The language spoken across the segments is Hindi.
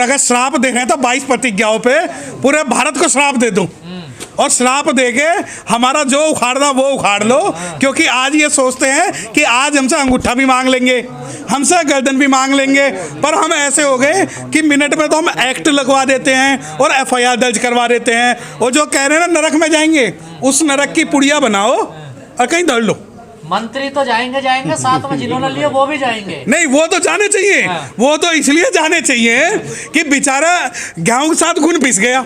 अगर श्राप दे रहे हैं तो 22 प्रतिज्ञाओं पे पूरे भारत को श्राप दे दूं और श्राप देके हमारा जो उखाड़ना वो उखाड़ लो, क्योंकि आज ये सोचते हैं कि आज हमसे अंगूठा भी मांग लेंगे, हमसे गर्दन भी मांग लेंगे, पर हम ऐसे हो गए कि मिनट में तो हम एक्ट लगवा देते हैं और FIR दर्ज करवा देते हैं। और जो कह रहे हैं ना नरक में जाएंगे, उस नरक की पुड़िया बनाओ और कहीं दौड़ लो। मंत्री तो जाएंगे साथ में जिन्होंने लिए वो भी जाएंगे। नहीं, वो तो जाने चाहिए। वो तो इसलिए जाने चाहिए कि बेचारा गेहूं के साथ खून पिस गया।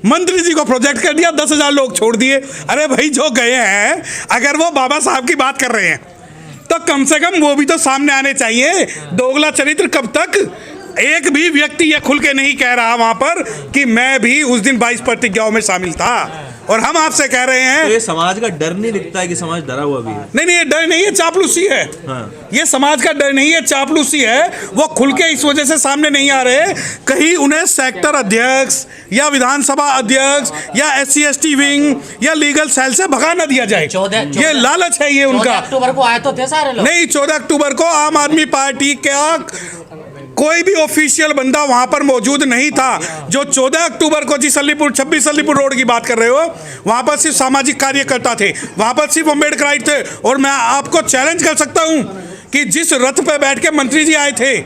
मंत्री जी को प्रोजेक्ट कर दिया, 10,000 लोग छोड़ दिए। अरे भाई, जो गए हैं अगर वो बाबा साहब की बात कर रहे हैं तो कम से कम वो भी तो सामने आने चाहिए। दोगला चरित्र कब तक? एक भी व्यक्ति ये खुल के नहीं कह रहा वहां पर कि मैं भी उस दिन 22 प्रतिज्ञाओं में शामिल था। और हम आपसे कह रहे हैं, तो ये समाज का डर नहीं दिखता है कि समाज डरा हुआ भी है? नहीं, ये डर नहीं है, चापलूसी है। ये समाज का डर नहीं है, चापलूसी है। वो खुल के इस वजह से सामने नहीं आ रहे, कहीं उन्हें सेक्टर अध्यक्ष या विधानसभा अध्यक्ष या SC/ST विंग या लीगल सेल से भगा न दिया जाए। ये लालच है ये उनका। 14 अक्टूबर को आए तो थे सारे लोग। नहीं, 14 अक्टूबर को आम आदमी पार्टी का कोई भी ऑफिशियल बंदा वहां पर मौजूद नहीं था। जो 14 अक्टूबर को 26 अलीपुर रोड की बात कर रहे हो, वहां पर सिर्फ सामाजिक कार्यकर्ता थे, वहां पर सिर्फ अम्बेडकराइट थे। और मैं आपको चैलेंज कर सकता हूं कि जिस रथ पे बैठ के मंत्री जी आए थे,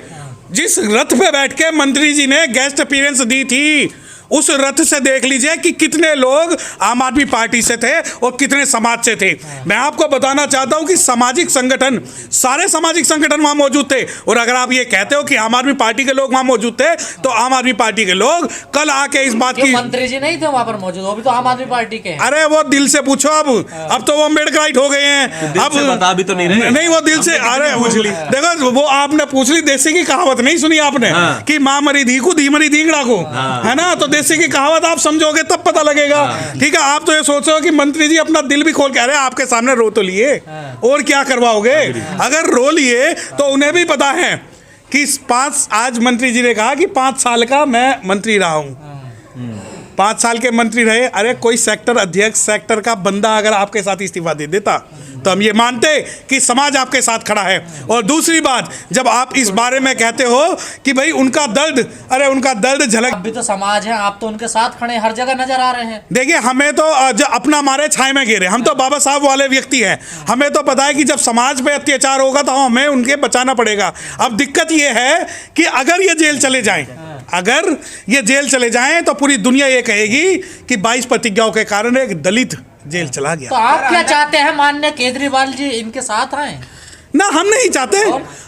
जिस रथ पे बैठ के मंत्री जी ने गेस्ट अपीयरेंस दी थी, उस रथ से देख लीजिए कि कितने लोग आम आदमी पार्टी से थे और कितने समाज से थे। मैं आपको बताना चाहता हूं कि सामाजिक संगठन, सारे सामाजिक संगठन वहां मौजूद थे। और अगर आप ये कहते हो कि आम आदमी पार्टी के लोग वहां मौजूद थे, तो आम आदमी पार्टी के लोग कल आके इस बात की, मंत्री जी नहीं थे वहां पर मौजूद, वो भी तो आम आदमी पार्टी के हैं। अरे वो दिल से पूछो। अब तो वो अम्बेडकराइट हो गए हैं। अब बता भी तो नहीं रहे। नहीं, वो दिल से। अरे देखो, वो आपने पूछ ली, देसी की कहावत नहीं सुनी आपने कि माँ मरी धी को धी मरी धींगड़ा को, है ना? तो देसी की कहावत आप समझोगे तब पता लगेगा। ठीक है, आप तो ये सोच रहे हो कि मंत्री जी अपना दिल भी खोल के, अरे आपके सामने रो तो लिए, और क्या करवाओगे? अगर रो लिए तो उन्हें भी पता है कि आज मंत्री जी ने कहा कि 5 साल का मैं मंत्री रहा हूं। 5 साल के मंत्री रहे। अरे कोई सेक्टर अध्यक्ष, सेक्टर का बंदा अगर आपके साथ इस्तीफा दे देता तो हम ये मानते कि समाज आपके साथ खड़ा है। और दूसरी बात, जब आप इस बारे में कहते हो कि भाई उनका दर्द, अरे उनका दर्द झलक, अब भी तो समाज है, आप तो उनके साथ खड़े हर जगह नजर आ रहे हैं। देखिए, हमें तो अपना मारे छाए में गिरे, हम तो बाबा साहब वाले व्यक्ति हैं। हमें तो पता है कि जब समाज पे अत्याचार होगा तो हमें उनके बचाना पड़ेगा। अब दिक्कत ये है कि अगर ये जेल चले जाएं, अगर ये जेल चले जाएं तो पूरी दुनिया ये कहेगी कि 22 प्रतिज्ञाओं के कारण एक दलित जेल चला गया। तो आप क्या चाहते हैं? माननीय केजरीवाल जी इनके साथ आए ना? हम नहीं चाहते।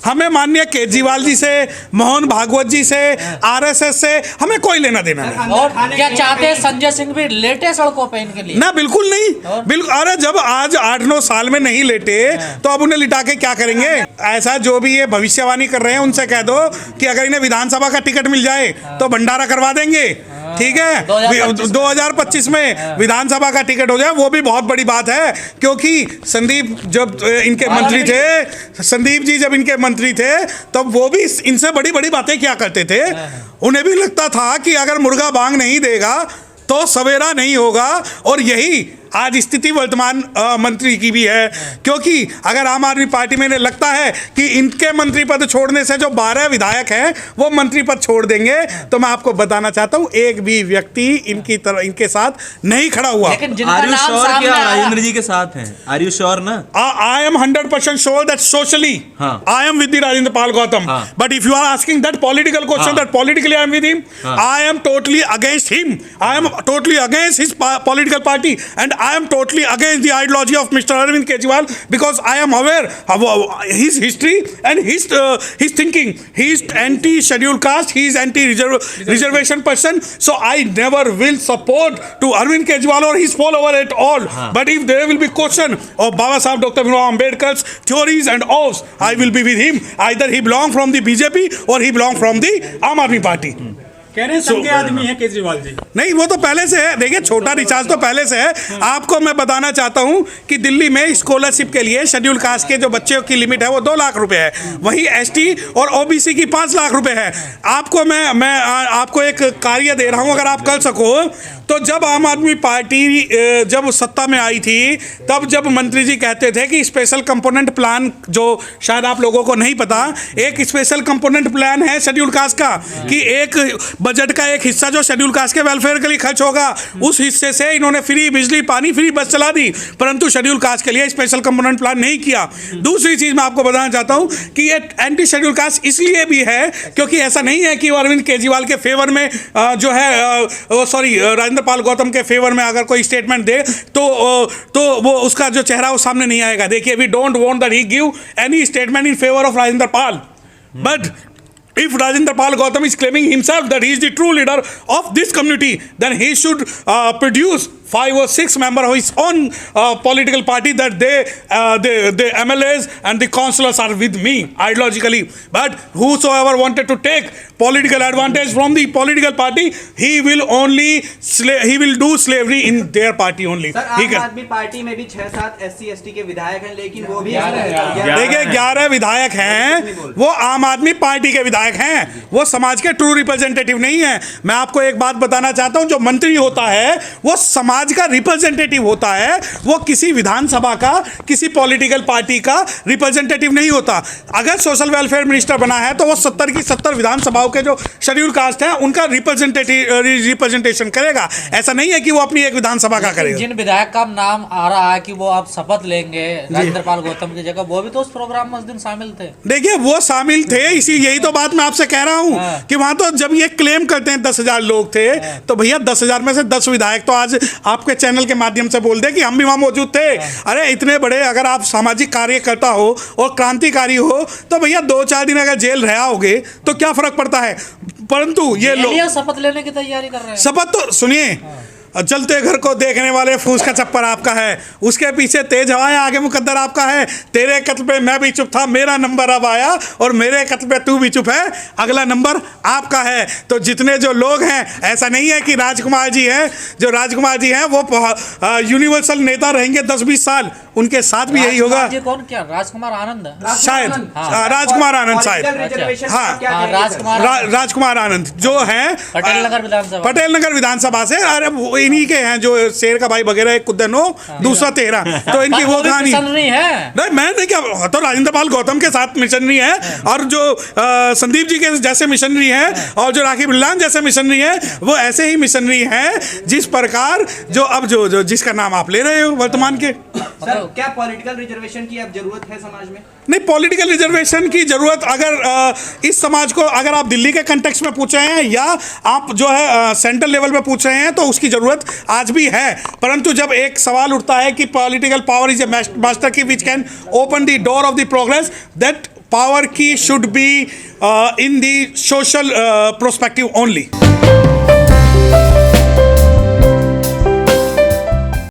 हमें माननीय केजरीवाल जी से, मोहन भागवत जी से, RSS से हमें कोई लेना देना नहीं। और क्या चाहते हैं संजय सिंह भी लेटे सड़कों पे इनके लिए? ना, बिल्कुल नहीं, बिल्कुल। अरे जब आज 8-9 साल में नहीं लेटे तो अब उन्हें लिटा के क्या करेंगे? ऐसा जो भी ये भविष्यवाणी कर रहे हैं उनसे कह दो कि अगर इन्हें विधानसभा का टिकट मिल जाए तो भंडारा करवा देंगे। ठीक है, 2025 में विधानसभा का टिकट हो जाए, वो भी बहुत बड़ी बात है। क्योंकि संदीप जब इनके मंत्री थे, संदीप जी जब इनके मंत्री थे, तब वो भी इनसे बड़ी बड़ी बातें क्या करते थे। उन्हें भी लगता था कि अगर मुर्गा बांग नहीं देगा तो सवेरा नहीं होगा। और यही आज स्थिति वर्तमान मंत्री की भी है। क्योंकि अगर आम आदमी पार्टी में इन्हें लगता है कि इनके मंत्री पद छोड़ने से जो 12 विधायक हैं वो मंत्री पद छोड़ देंगे, तो मैं आपको बताना चाहता हूं एक भी व्यक्ति इनके साथ नहीं खड़ा हुआ। लेकिन जिनका नाम सामने राजेंद्र जी के साथ हैं, आर यू श्योर ना? I am 100% sure that socially I am with the Rajendra Pal Gautam. But if you are asking that political question, that politically I am with him, I am totally against him. I am totally against his political party, and I am totally against the ideology of Mr. Arvind Kejriwal, because I am aware of his history and his thinking. He is anti-scheduled caste. He is anti-reservation person. So I never will support to Arvind Kejriwal or his follower at all. But if there will be question of Baba Saheb Dr. Bhimrao Ambedkar's theories and oaths, I will be with him. Either he belong from the BJP or he belong from the Aam Aadmi Party. कह रहे हैं संघ के आदमी है केजरीवाल जी। नहीं, वो तो पहले से है। देखिए, छोटा रिचार्ज तो पहले से है। आपको मैं बताना चाहता हूं कि दिल्ली में स्कॉलरशिप के लिए शेड्यूल कास्ट के जो बच्चों की लिमिट है वो 2 लाख रुपए है, वहीं एसटी और ओबीसी की 5 लाख रुपए है। आपको मैं आपको एक कार्य दे रहा हूं, अगर आप कर सको तो। जब आम आदमी पार्टी जब सत्ता में आई थी, तब जब मंत्री जी कहते थे कि स्पेशल कंपोनेंट प्लान, जो शायद आप लोगों को नहीं पता, एक स्पेशल कंपोनेंट प्लान है शेड्यूल कास्ट का, कि एक बजट का एक हिस्सा जो शेड्यूल कास्ट के वेलफेयर के लिए खर्च होगा, उस हिस्से से इन्होंने फ्री बिजली, पानी, फ्री बस चला दी, परंतु शेड्यूल कास्ट के लिए स्पेशल कंपोनेंट प्लान नहीं किया। दूसरी चीज मैं आपको बताना चाहता हूं कि ये एंटी शेड्यूल कास्ट इसलिए भी है क्योंकि ऐसा नहीं है कि अरविंद केजरीवाल के फेवर में जो है सॉरी राजेंद्र पाल गौतम के फेवर में अगर कोई स्टेटमेंट दे तो वो उसका जो चेहरा वो सामने नहीं आएगा। देखिए, we don't want that he give any statement in favour of Rajendra Pal, but if Rajendra Pal Gautam is claiming himself that he is the true leader of this community, then he should produce 5 or 6 members of his own political party, that the MLAs and the councillors are with me ideologically. But whosoever wanted to take political advantage from the political party, he will do slavery in their party only. Sir, आम आदमी पार्टी में भी 6-7 SC/ST के विधायक हैं, लेकिन वो भी देखिए 11 विधायक हैं, वो आम आदमी पार्टी के विधायक हैं, वो समाज के ट्रू रिप्रेजेंटेटिव नहीं है। मैं आपको एक बात बताना चाहता हूं, जो मंत्री होता है वो समाज का रिप्रेजेंटेटिव होता है, वो किसी विधानसभा का, किसी पॉलिटिकल पार्टी का रिप्रेजेंटेटिव नहीं होता। अगर सोशल वेलफेयर मिनिस्टर बना है तो वो 70 की 70 विधानसभाओं के जो शेड्यूल कास्ट है उनका रिप्रेजेंटेशन करेगा। ऐसा नहीं है कि वो अपनी एक विधानसभा का करेगा। जिन विधायक का नाम आ रहा है कि वो आप शपथ लेंगे राजेंद्र पाल गौतम की जगह, वो भी तो उस प्रोग्राम में उस दिन शामिल थे। देखिए, वो शामिल थे, इसी यही तो बात मैं आपसे कह रहा हूं कि वहां तो जब ये क्लेम करते हैं 10,000 लोग थे, तो भैया 10,000 में से 10 विधायक तो आज आपके चैनल के माध्यम से बोल दे कि हम भी वहां मौजूद थे। अरे इतने बड़े, अगर आप सामाजिक कार्यकर्ता हो और क्रांतिकारी हो तो भैया 2-4 दिन अगर जेल रहा होगे तो क्या फर्क पड़ता है। परंतु ये लोग शपथ लेने की तैयारी कर रहे हैं। शपथ तो सुनिए, जलते घर को देखने वाले फूस का चप्पर आपका है, उसके पीछे तेज हवाएं, आगे मुकद्दर आपका है। तेरे कत्ल पे मैं भी चुप था, मेरा नंबर अब आया, और मेरे कत्ल पे तू भी चुप है, अगला नंबर आपका है। तो जितने जो लोग हैं, ऐसा नहीं है कि राजकुमार जी हैं, जो राजकुमार जी हैं वो यूनिवर्सल नेता रहेंगे 10-20 साल, उनके साथ भी यही होगा। कौन, क्या राजकुमार आनंद शायद राजकुमार आनंद, शायद हाँ, राजकुमार आनंद जो है पटेल नगर विधानसभा से। अरे इन्हीं के हैं जो शेर का भाई वगैरह, एक कुद्दन हो, दूसरा 13, तो इनकी वो कहानी है। नहीं, मैं नहीं, क्या तो राजेंद्र पाल गौतम के साथ मिशनरी है, और जो संदीप जी के जैसे मिशनरी है, और जो राखी बिल्लान जैसे मिशनरी है, वो ऐसे ही मिशनरी है जिस प्रकार जो अब जो जिसका नाम आप ले रहे हो वर्तमान के। सर, क्या पॉलिटिकल रिजर्वेशन की अब जरूरत है समाज में? नहीं, पॉलिटिकल रिजर्वेशन की जरूरत अगर इस समाज को, अगर आप दिल्ली के कंटेक्स्ट में पूछ रहे हैं या आप जो है सेंट्रल लेवल पे पूछ रहे हैं, तो उसकी जरूरत आज भी है। परंतु जब एक सवाल उठता है कि political power is a master key which can open the door of the progress, that power key should be in the social perspective only.